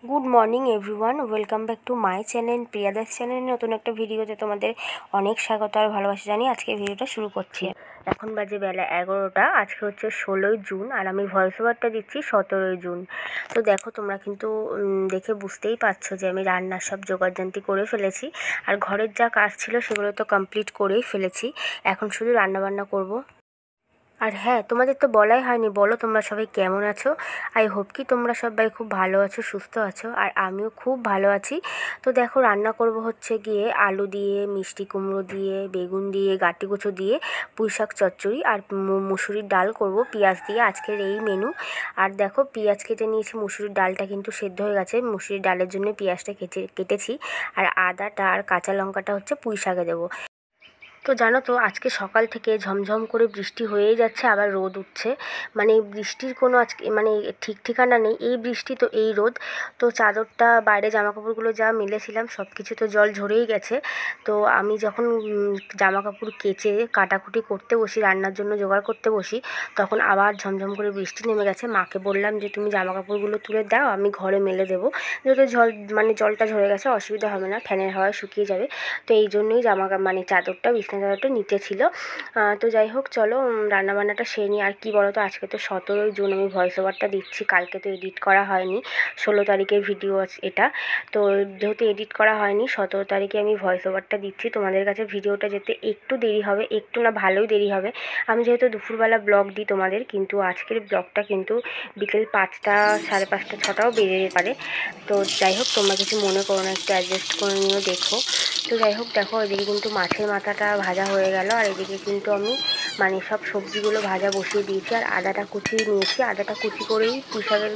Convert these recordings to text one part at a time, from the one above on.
Good morning everyone, welcome back to my channel Priyadas চ্যানেলের নতুন একটা ভিডিওতে তোমাদের অনেক স্বাগত আর ভালোবাসা জানিয়ে আজকে ভিডিওটা শুরু করছি। এখন বাজে বেলা 11টা। আজকে হচ্ছে 16ই জুন আর আমি ভয়েস ওভারটা দিচ্ছি 17ই জুন। তো দেখো, তোমরা কিন্তু দেখে বুঝতেই পারছো যে আমি রান্নার সব জোগাড়যন্ত্র করে ফেলেছি আর ঘরের যা কাজ ছিল সেগুলো তো কমপ্লিট করেই ফেলেছি। এখন শুধু রান্নাবান্না করব। আর হ্যাঁ, তোমাদের তো বলাই হয়নি, বলো তোমরা সবাই কেমন আছো। আই হোপ কি তোমরা সবাই খুব ভালো আছো, সুস্থ আছো, আর আমিও খুব ভালো আছি। তো দেখো, রান্না করব হচ্ছে গিয়ে আলু দিয়ে, মিষ্টি কুমড়ো দিয়ে, বেগুন দিয়ে, গাঁটিকুচো দিয়ে পুঁই শাক চচ্চড়ি আর মুসুরির ডাল করব পেঁয়াজ দিয়ে, আজকের এই মেনু। আর দেখো, পেঁয়াজ কেটে নিয়েছি, মুসুরির ডালটা কিন্তু সেদ্ধ হয়ে গেছে, মুসুরির ডালের জন্য পেঁয়াজটা কেটেছি। আর আদাটা আর কাঁচা লঙ্কাটা হচ্ছে পুঁই শাকে দেবো। তো জানো তো, আজকে সকাল থেকে ঝমঝম করে বৃষ্টি হয়েই যাচ্ছে, আবার রোদ উঠছে। মানে বৃষ্টির কোনো আজকে ঠিক ঠিকানা নেই, এই বৃষ্টি তো এই রোদ। তো চাদরটা, বাইরে জামাকাপড়গুলো যা মেলেছিলাম সব কিছু তো জল ঝরেই গেছে। তো আমি যখন জামাকাপড় কেচে কাটাকুটি করতে বসি, রান্নার জন্য জোগাড় করতে বসি, তখন আবার ঝমঝম করে বৃষ্টি নেমে গেছে। মাকে বললাম যে তুমি জামাকাপড়গুলো তুলে দাও, আমি ঘরে মেলে দেবো, যেহেতু জলটা ঝরে গেছে, অসুবিধা হবে না, ফ্যানের হাওয়ায় শুকিয়ে যাবে। তো এই জন্যই চাদরটা, বিছানা চাদরটা নিচে ছিল। তো যাই হোক, চলো রান্নাবান্নাটা সেরে নিই। আর কি বলো তো, আজকে তো 17ই জুন, আমি ভয়েস ওভারটা দিচ্ছি, কালকে তো এডিট করা হয়নি, 16 তারিখের ভিডিও এটা। তো যেহেতু এডিট করা হয়নি, 17 তারিখে আমি ভয়েস ওভারটা দিচ্ছি। তোমাদের কাছে ভিডিওটা যেতে একটু দেরি হবে, একটু না ভালোই দেরি হবে। আমি যেহেতু দুপুরবেলা ব্লগ দিই তোমাদের, কিন্তু আজকের ব্লগটা কিন্তু বিকেল 5টা, 5:30, 6টাও বেজে যেতে পারে। তো যাই হোক, তোমরা কিছু মনে করো না, একটু অ্যাডজাস্ট করে নিও, দেখো। তো যাই হোক, দেখো, এদিকে কিন্তু মাছের মাথাটা ভাজা হয়ে গেল, আর এদিকে কিন্তু আমি সব সবজিগুলো ভাজা বসিয়ে দিয়েছি, আর আদাটা কুচিয়ে নিয়েছি। আদাটা কুচি করেই পুঁই শাকের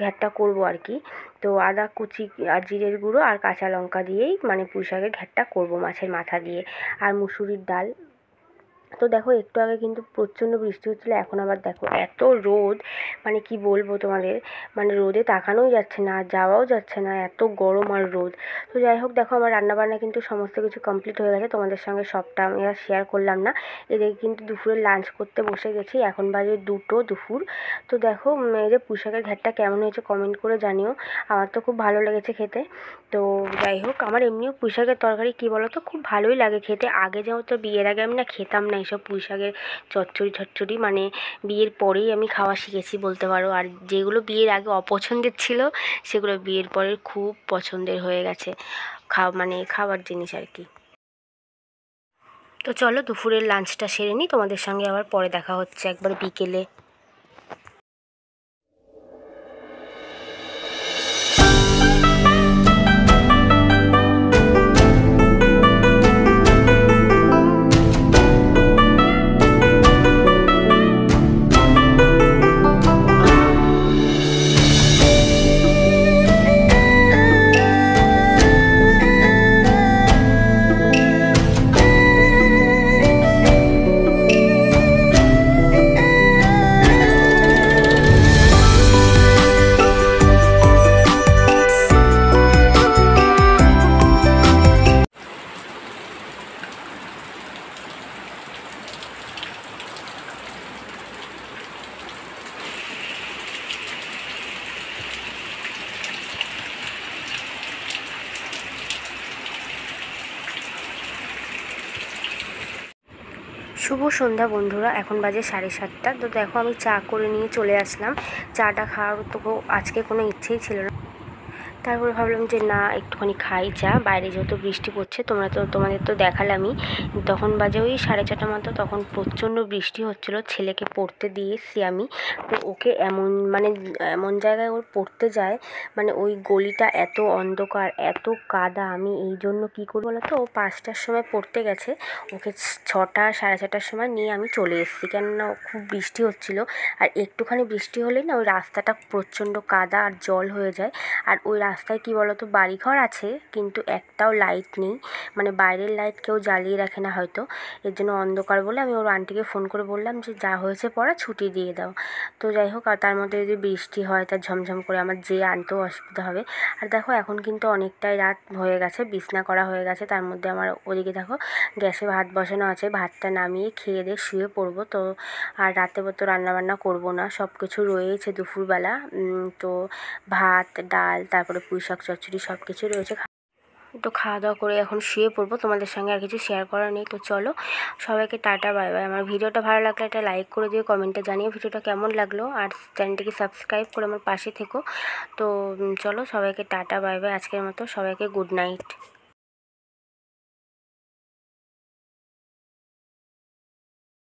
ঘ্যাটটা করবো আর কি। তো আদা কুচি আর জিরের গুঁড়ো আর কাঁচা লঙ্কা দিয়েই পুঁই শাকের ঘ্যাটটা করবো মাছের মাথা দিয়ে। আর মুসুরির ডাল। তো দেখো, একটু আগে কিন্তু প্রচণ্ড বৃষ্টি হচ্ছিলো, এখন আবার দেখো এত রোদ, কি বলবো তোমাদের, রোদে তাকানোই যাচ্ছে না, যাওয়াও যাচ্ছে না, এত গরম আর রোদ। তো যাই হোক, দেখো, আমার রান্নাবান্না কিন্তু সমস্ত কিছু কমপ্লিট হয়ে গেছে, তোমাদের সঙ্গে সবটা আমি আর শেয়ার করলাম না। এদিকে কিন্তু দুপুরে লাঞ্চ করতে বসে গেছি, এখন বাজে 2টো দুপুর। তো দেখো, এই যে পুঁই শাকের ঘ্যাটটা কেমন হয়েছে কমেন্ট করে জানিও, আমার তো খুব ভালো লেগেছে খেতে। তো যাই হোক, আমার এমনিও পুঁই শাকের তরকারি কী বলো তো, খুব ভালোই লাগে খেতে। আগে যেহেতু বিয়ের আগে আমি না খেতাম না এইসব পুঁই শাকের চচ্চড়ি, বিয়ের পরেই আমি খাওয়া শিখেছি বলতে পারো। আর যেগুলো বিয়ের আগে অপছন্দের ছিল, সেগুলো বিয়ের পরে খুব পছন্দের হয়ে গেছে, খাবার জিনিস আর কি। তো চলো, দুপুরের লাঞ্চটা সেরে নিই, তোমাদের সঙ্গে আবার পরে দেখা হচ্ছে একবার বিকেলে। শুভ সন্ধ্যা বন্ধুরা, এখন বাজে 7:30। তো দেখো, আমি চা করে নিয়ে চলে আসলাম। চাটা খাওয়ার তো আজকে কোনো ইচ্ছেই ছিল না, তারপরে ভাবলাম যে না, একটুখানি খাই চা, বাইরে যেহেতু বৃষ্টি পড়ছে, তোমাদের তো দেখালামই। তখন বাজে ওই 4:30 মতো, তখন প্রচণ্ড বৃষ্টি হচ্ছিলো, ছেলেকে পড়তে দিয়ে এসেছি আমি। তো ওকে এমন জায়গায় ওর পড়তে যায়, ওই গলিটা এত অন্ধকার, এত কাদা। আমি এই জন্য কী করবো বলো তো, ও 5টার সময় পড়তে গেছে, ওকে 6টা, 6:30টার সময় নিয়ে আমি চলে এসেছি, কেননা খুব বৃষ্টি হচ্ছিলো। আর একটুখানি বৃষ্টি হলেই না, ওই রাস্তাটা প্রচণ্ড কাদা আর জল হয়ে যায়। আর ওই রাস্তায় কী বলো তো, বাড়িঘর আছে কিন্তু একটাও লাইট নেই, বাইরের লাইট কেউ জ্বালিয়ে রাখে না হয়তো, এর জন্য অন্ধকার বলে আমি ওর আন্টিকে ফোন করে বললাম যে যা হয়েছে পড়া ছুটি দিয়ে দাও। তো যাই হোক, আর তার মধ্যে যদি বৃষ্টি হয়, তার ঝমঝম করে আমার যেয়ে আনতেও অসুবিধা হবে। আর দেখো, এখন কিন্তু অনেকটাই রাত হয়ে গেছে, বিছনা করা হয়ে গেছে, তার মধ্যে আমার ওদিকে দেখো গ্যাসে ভাত বসানো আছে, ভাতটা নামিয়ে খেয়ে দিয়ে শুয়ে পড়বো। তো আর রাতে তো রান্নাবান্না করবো না, সব কিছু রয়েছে দুপুরবেলা। তো ভাত, ডাল, তারপরে পুঁই শাক চচ্চড়ি সব কিছু রয়েছে। তো খাওয়া দাওয়া করে এখন শুয়ে পড়বো, তোমাদের সঙ্গে আর কিছু শেয়ার করার নেই। তো চলো সবাইকে টাটা বাই বাই। আমার ভিডিওটা ভালো লাগলে একটা লাইক করে দিও, কমেন্টে জানিও ভিডিওটা কেমন লাগলো, আর চ্যানেলটিকে সাবস্ক্রাইব করে আমার পাশে থেকো। তো চলো সবাইকে টাটা বাই বাই, আজকের মতো সবাইকে গুড নাইট।